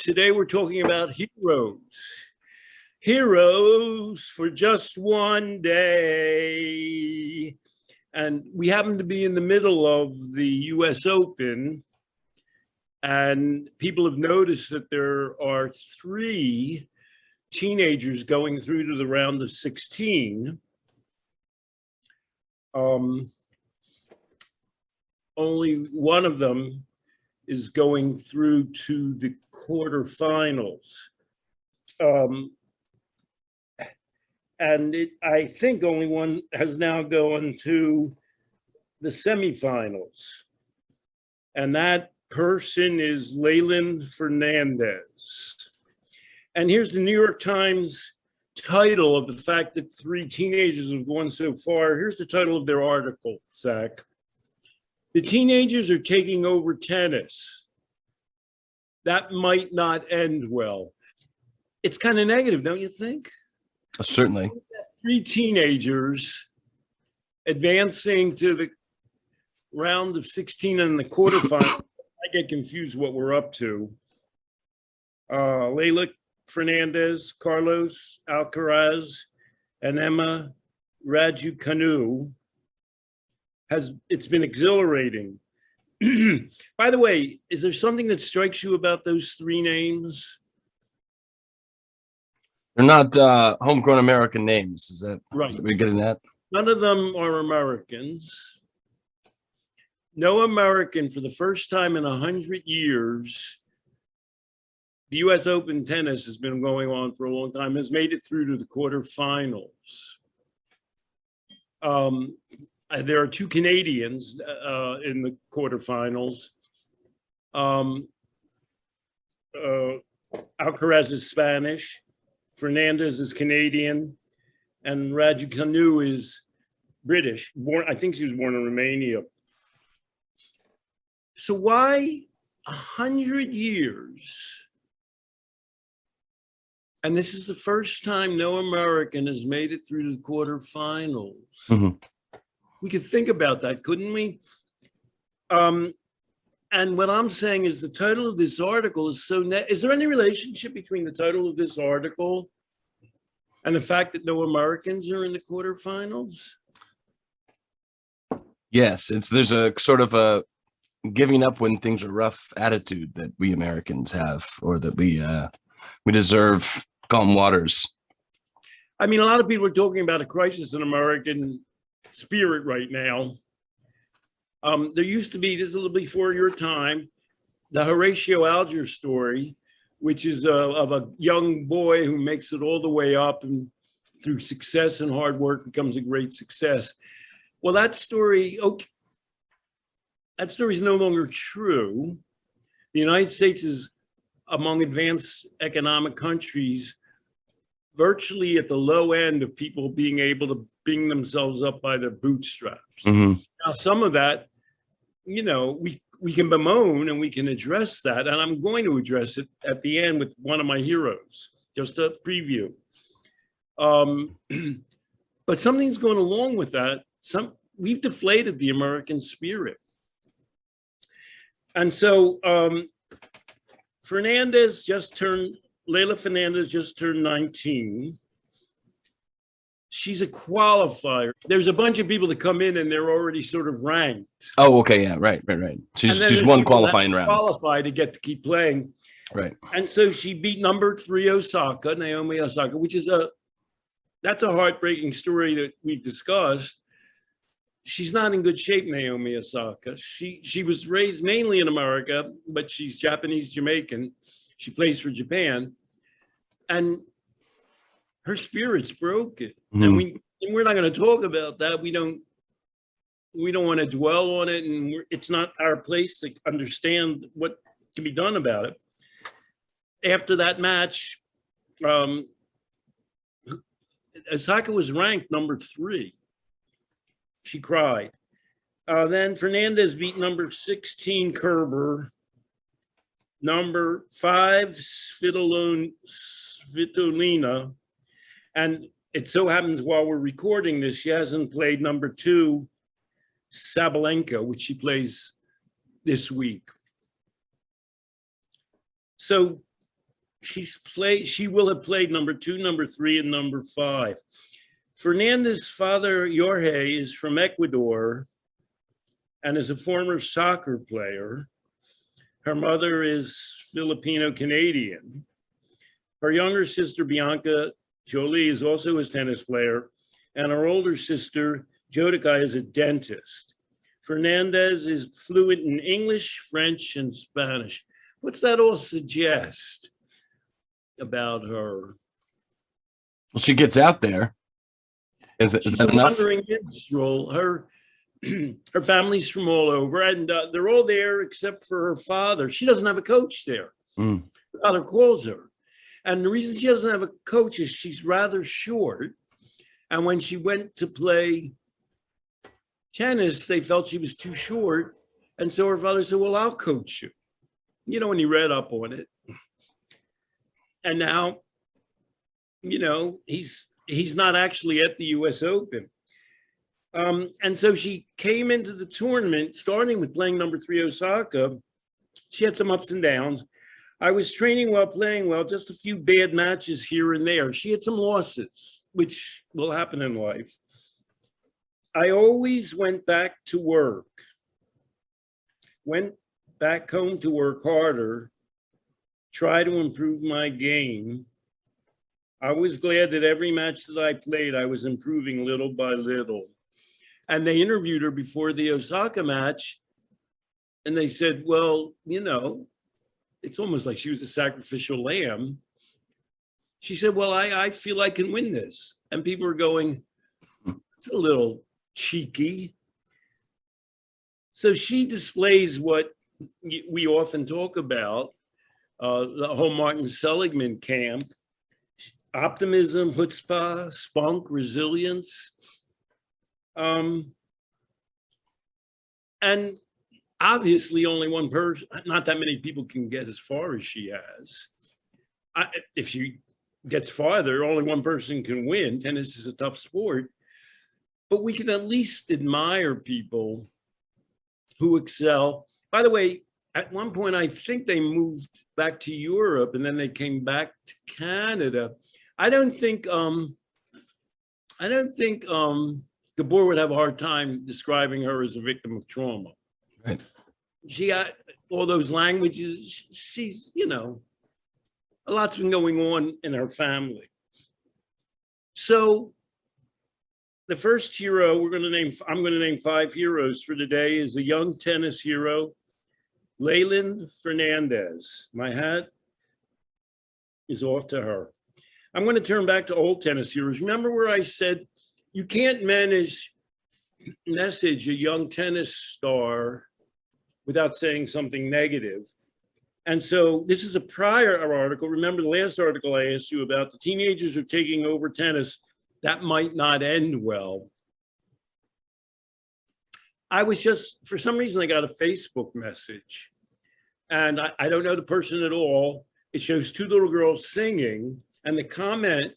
Today we're talking about heroes. Heroes for just one day. And we happen to be in the middle of the US Open. And people have noticed that there are 3 teenagers going through to the round of 16. Only one of them is going through to the quarterfinals. I think only one has now gone to the semifinals. And that person is Leyland Fernandez. And here's the New York Times title of the fact that 3 teenagers have gone so far. Here's the title of their article, Zach. The teenagers are taking over tennis. That might not end well. It's kind of negative, don't you think? Certainly. 3 teenagers advancing to the round of 16 and the quarterfinal. I get confused what we're up to. Leyla Fernandez, Carlos Alcaraz, and Emma Raducanu. It's been exhilarating. By the way, is there something that strikes you about those 3 names? They're not homegrown American names. Is that right? Is that we're getting that? None of them are Americans. No American, for the first time in 100 years, the US Open tennis has been going on for a long time, has made it through to the quarterfinals. There are 2 Canadians in the quarterfinals. Alcaraz is Spanish, Fernandez is Canadian, and Raducanu is British. I think she was born in Romania. So why 100 years? And this is the first time no American has made it through the quarterfinals. Mm-hmm. We could think about that, couldn't we? And what I'm saying is the title of this article is so is there any relationship between the title of this article and the fact that no Americans are in the quarterfinals? Yes, there's a sort of a giving up when things are rough attitude that we Americans have, or that we deserve calm waters. I mean, a lot of people are talking about a crisis in American spirit right now. There used to be, this is a little before your time, the Horatio Alger story, which is of a young boy who makes it all the way up and through success and hard work becomes a great success. Well, that story, that story is no longer true. The United States is among advanced economic countries virtually at the low end of people being able to bring themselves up by their bootstraps. Mm-hmm. Now, some of that, we can bemoan and we can address that. And I'm going to address it at the end with one of my heroes, just a preview. But something's going along with that. We've deflated the American spirit. And so Leyla Fernandez just turned 19. She's a qualifier. There's a bunch of people that come in and they're already sort of ranked. Oh, okay, yeah, right. She's won qualifying rounds. Qualified to get to keep playing. Right. And so she beat number 3 Osaka, Naomi Osaka, which is that's a heartbreaking story that we've discussed. She's not in good shape, Naomi Osaka. She was raised mainly in America, but she's Japanese Jamaican. She plays for Japan, and her spirit's broken. Mm-hmm. And we're not going to talk about that. We don't want to dwell on it, and it's not our place to understand what can be done about it. After that match, Osaka was ranked number 3. She cried. Then Fernandez beat number 16 Kerber, number 5 Svitolina, and it so happens while we're recording this, she hasn't played number 2 Sabalenka, which she plays this week. So She will have played number 2, number 3, and number 5. Fernandez's father, Jorge, is from Ecuador and is a former soccer player. Her mother is Filipino Canadian. Her younger sister, Bianca Jolie, is also a tennis player, and her older sister, Jodica, is a dentist. Fernandez is fluent in English, French, and Spanish. What's that all suggest about her? Well, she gets out there. Is that enough? Her her family's from all over, and they're all there except for her father. She doesn't have a coach there. Her father calls her. And the reason she doesn't have a coach is she's rather short. And when she went to play tennis, they felt she was too short. And so her father said, well, I'll coach you. You know, when he read up on it. And now, you know, he's not actually at the US Open. And so she came into the tournament, starting with playing number 3 Osaka. She had some ups and downs. I was training well, playing well, just a few bad matches here and there. She had some losses, which will happen in life. I always went back to work, went back home to work harder, try to improve my game. I was glad that every match that I played, I was improving little by little. And they interviewed her before the Osaka match, and they said, well, you know, it's almost like she was a sacrificial lamb. She said, well, I feel I can win this. And people were going, it's a little cheeky. So she displays what we often talk about, the whole Martin Seligman camp: optimism, chutzpah, spunk, resilience. And obviously only one person, not that many people can get as far as she has. If she gets farther, only one person can win. Tennis is a tough sport, but we can at least admire people who excel. By the way, at one point, I think they moved back to Europe and then they came back to Canada. I don't think Gabor would have a hard time describing her as a victim of trauma. Right. She got all those languages. She's, you know, a lot's been going on in her family. So the first hero I'm going to name 5 heroes for today, is a young tennis hero, Leyland Fernandez. My hat is off to her. I'm going to turn back to old tennis heroes. Remember where I said you can't message a young tennis star without saying something negative. And so this is a prior article. Remember the last article I asked you about, the teenagers are taking over tennis. That might not end well. I was just, for some reason, I got a Facebook message. And I don't know the person at all. It shows 2 little girls singing. And the comment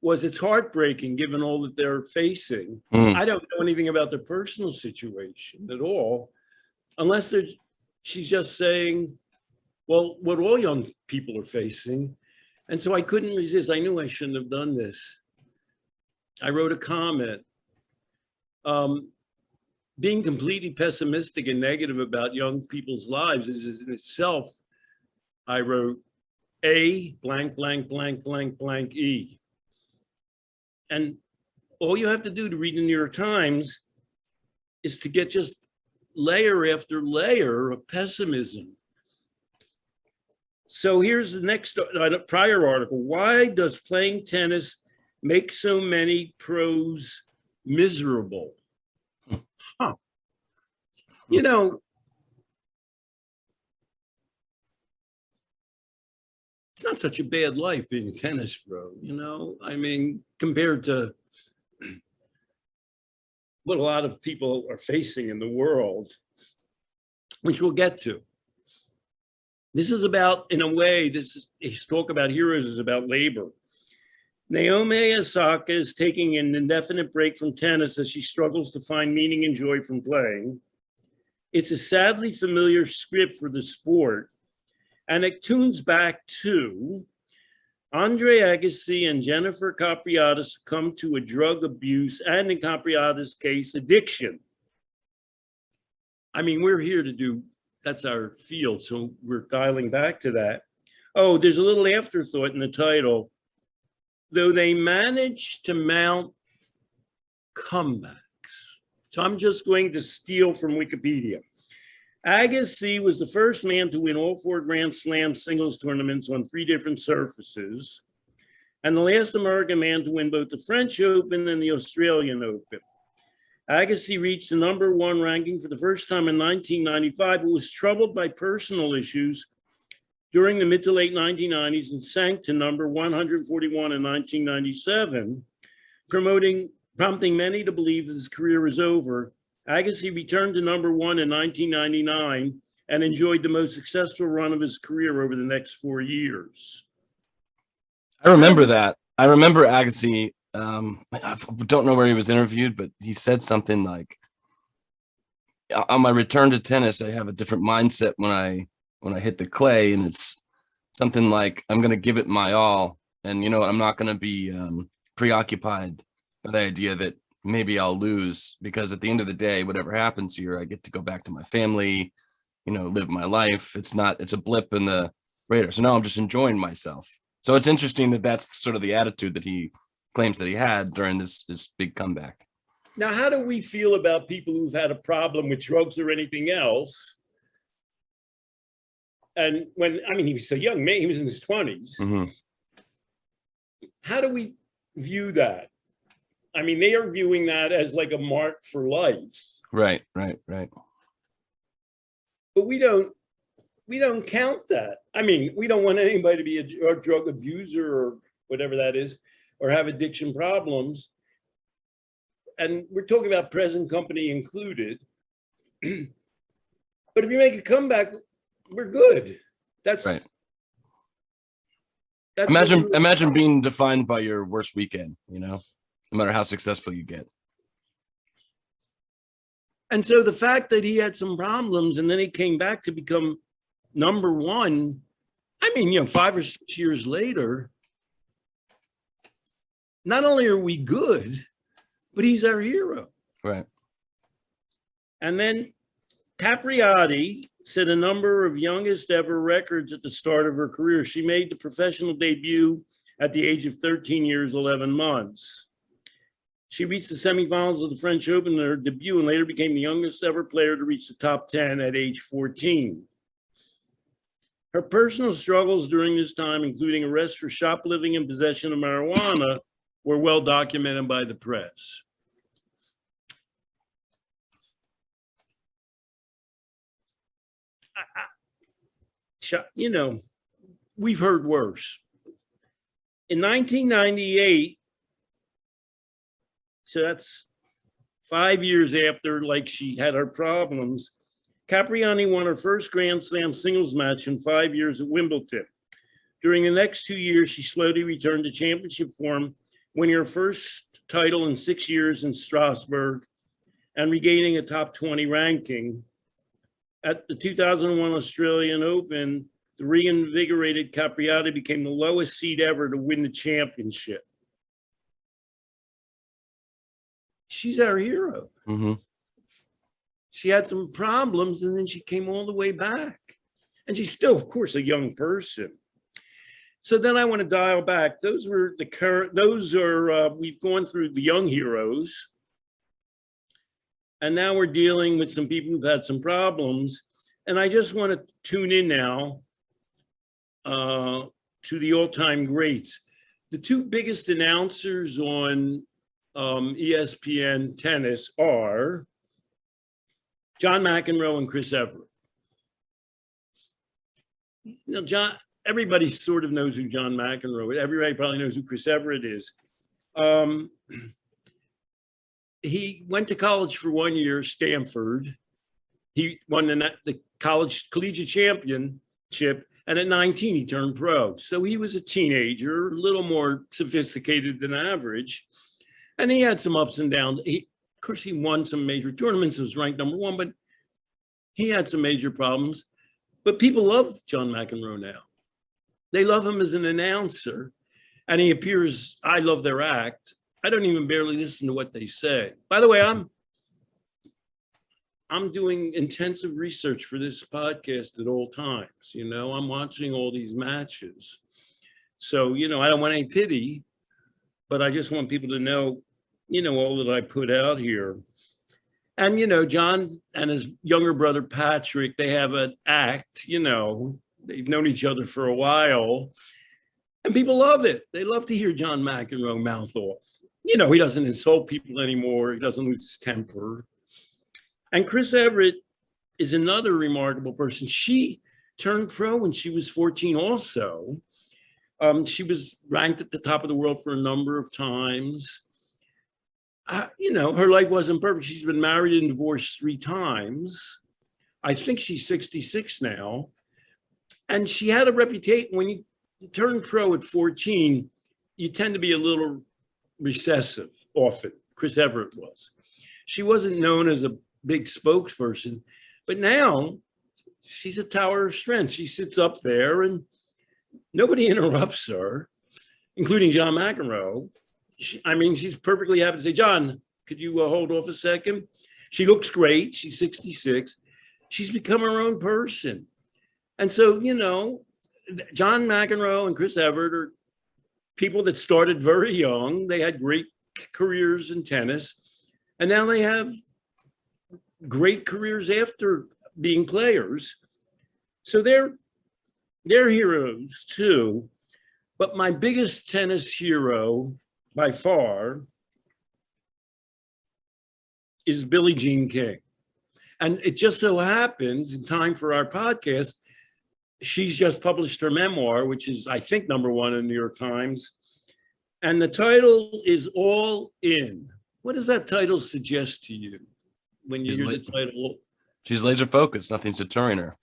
was, it's heartbreaking given all that they're facing. I don't know anything about their personal situation at all, unless she's just saying, well, what all young people are facing. And so I couldn't resist. I knew I shouldn't have done this. I wrote a comment. Being completely pessimistic and negative about young people's lives is in itself, I wrote, A blank, blank, blank, blank, blank, E. And all you have to do to read the New York Times is to get just layer after layer of pessimism. So here's the next prior article. Why does playing tennis make so many pros miserable? Huh. You know, it's not such a bad life being a tennis pro, you know? I mean, compared to what a lot of people are facing in the world, which we'll get to. This is about, in a way, his talk about heroes is about labor. Naomi Osaka is taking an indefinite break from tennis as she struggles to find meaning and joy from playing. It's a sadly familiar script for the sport, And it tunes back to Andre Agassi and Jennifer Capriati succumbed to a drug abuse and, in Capriati's case, addiction. I mean, we're here to do, that's our field, so we're dialing back to that. Oh, there's a little afterthought in the title. Though they managed to mount comebacks. So I'm just going to steal from Wikipedia. Agassi was the first man to win all 4 Grand Slam singles tournaments on 3 different surfaces, and the last American man to win both the French Open and the Australian Open. Agassi reached the #1 ranking for the first time in 1995, but was troubled by personal issues during the mid to late 1990s and sank to number 141 in 1997, prompting many to believe that his career was over. Agassi returned to #1 in 1999 and enjoyed the most successful run of his career over the next 4 years. I remember that. I remember Agassi. I don't know where he was interviewed, but he said something like, on my return to tennis, I have a different mindset when I hit the clay, and it's something like, I'm going to give it my all. And, you know, I'm not going to be preoccupied by the idea that maybe I'll lose, because at the end of the day, whatever happens here, I get to go back to my family, you know, live my life. It's a blip in the radar. So now I'm just enjoying myself. So it's interesting that that's sort of the attitude that he claims that he had during this big comeback. Now, how do we feel about people who've had a problem with drugs or anything else? And he was so young, man, he was in his 20s. Mm-hmm. How do we view that? I mean, they are viewing that as like a mark for life. Right. But we don't count that. I mean, we don't want anybody to be a drug abuser or whatever that is, or have addiction problems. And we're talking about present company included. But if you make a comeback, we're good. That's right. That's imagine being defined by your worst weekend, you know, no matter how successful you get. And so the fact that he had some problems and then he came back to become #1, I mean, you know, 5 or 6 years later, not only are we good, but he's our hero. Right. And then Capriati set a number of youngest ever records at the start of her career. She made the professional debut at the age of 13 years, 11 months. She reached the semifinals of the French Open in her debut and later became the youngest ever player to reach the top 10 at age 14. Her personal struggles during this time, including arrests for shoplifting and possession of marijuana, were well documented by the press. You know, we've heard worse. In 1998, so that's 5 years after, like, she had her problems, Capriati won her first Grand Slam singles match in 5 years at Wimbledon. During the next 2 years, she slowly returned to championship form, winning her first title in 6 years in Strasbourg and regaining a top 20 ranking. At the 2001 Australian Open, the reinvigorated Capriati became the lowest seed ever to win the championship. She's our hero. Mm-hmm. She had some problems and then she came all the way back. And she's still, of course, a young person. So then I want to dial back. Those were the current, we've gone through the young heroes. And now we're dealing with some people who've had some problems. And I just want to tune in now to the all-time greats. The 2 biggest announcers on ESPN tennis are John McEnroe and Chris Everett. Now, everybody sort of knows who John McEnroe is. Everybody probably knows who Chris Everett is. He went to college for 1 year, Stanford. He won the college collegiate championship, and at 19, he turned pro. So he was a teenager, a little more sophisticated than average, and he had some ups and downs. Of course, he won some major tournaments, was ranked #1, but he had some major problems. But people love John McEnroe now. They love him as an announcer, and he appears, I love their act. I don't even barely listen to what they say. By the way, I'm doing intensive research for this podcast at all times. You know, I'm watching all these matches. So, you know, I don't want any pity, but I just want people to know, you know, all that I put out here. And, you know, John and his younger brother, Patrick, they have an act, you know, they've known each other for a while. And people love it. They love to hear John McEnroe mouth off. You know, he doesn't insult people anymore. He doesn't lose his temper. And Chris Everett is another remarkable person. She turned pro when she was 14 also. She was ranked at the top of the world for a number of times. You know, her life wasn't perfect. She's been married and divorced 3 times. I think she's 66 now. And she had a reputation. When you turn pro at 14, you tend to be a little recessive often. Chris Everett was. She wasn't known as a big spokesperson, but now she's a tower of strength. She sits up there and nobody interrupts her, including John McEnroe. She's perfectly happy to say, John, could you hold off a second? She looks great. She's 66. She's become her own person. And so, you know, John McEnroe and Chris Everett are people that started very young. They had great careers in tennis, and now they have great careers after being players. So they're heroes too. But my biggest tennis hero by far is Billie Jean King. And it just so happens, in time for our podcast, she's just published her memoir, which is, I think, #1 in the New York Times. And the title is All In. What does that title suggest to you when you hear the title? She's laser focused. Nothing's deterring her.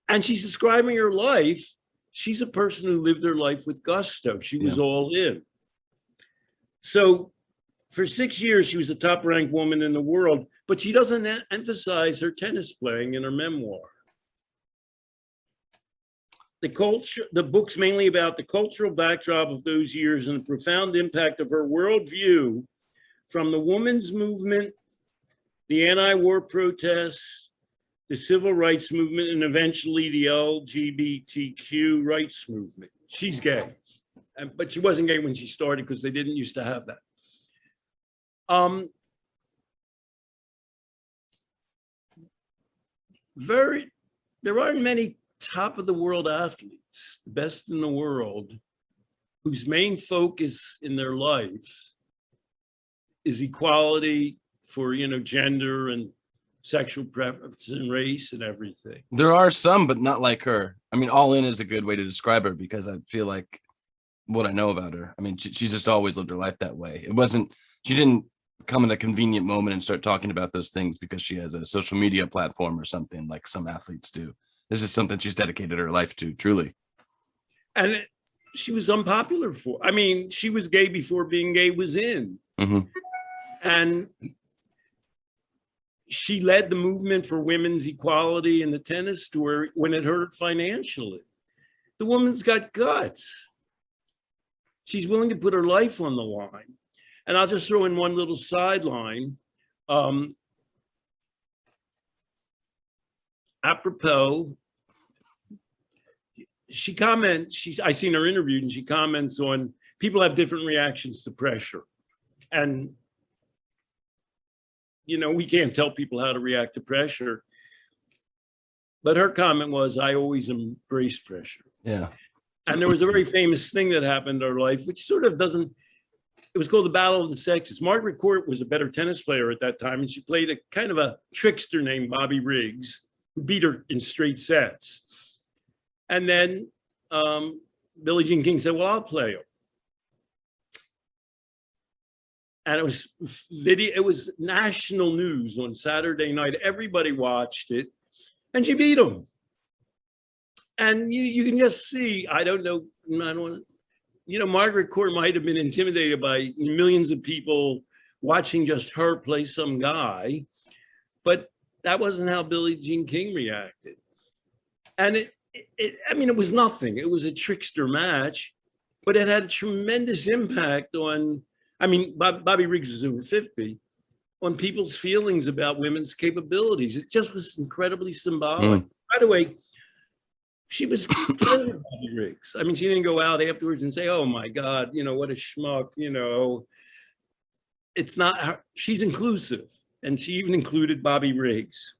And she's describing her life. She's a person who lived her life with gusto. She was all in. So for 6 years, she was the top ranked woman in the world, but she doesn't emphasize her tennis playing in her memoir. The book's mainly about the cultural backdrop of those years and the profound impact of her worldview, from the women's movement, the anti-war protests, the civil rights movement, and eventually the LGBTQ rights movement. She's gay, but she wasn't gay when she started because they didn't used to have that. There aren't many top of the world athletes, the best in the world, whose main focus in their life is equality for, you know, gender and sexual preference and race and everything. There are some, but not like her. I mean, all in is a good way to describe her because I feel like what I know about her. I mean, she's just always lived her life that way. She didn't come in a convenient moment and start talking about those things because she has a social media platform or something like some athletes do. This is something she's dedicated her life to, truly. And she was unpopular for. I mean, she was gay before being gay was in. Mm-hmm. And she led the movement for women's equality in the tennis tour when it hurt financially. The woman's got guts. She's willing to put her life on the line. And I'll just throw in one little sideline. Apropos, I seen her interviewed and she comments on people have different reactions to pressure. And, you know, we can't tell people how to react to pressure. But her comment was, I always embrace pressure. Yeah. And there was a very famous thing that happened in her life, which sort of doesn't, it was called the Battle of the Sexes. Margaret Court was a better tennis player at that time, and she played a kind of a trickster named Bobby Riggs, who beat her in straight sets. And then Billie Jean King said, well, I'll play her. And it was national news on Saturday night. Everybody watched it, and she beat him. And you can just see, Margaret Court might have been intimidated by millions of people watching just her play some guy. But that wasn't how Billie Jean King reacted. And it was nothing. It was a trickster match, but it had a tremendous impact on, Bobby Riggs was over 50, on people's feelings about women's capabilities. It just was incredibly symbolic. By the way, she was kind of Bobby Riggs. She didn't go out afterwards and say, oh my God, what a schmuck, It's not, she's inclusive. And she even included Bobby Riggs.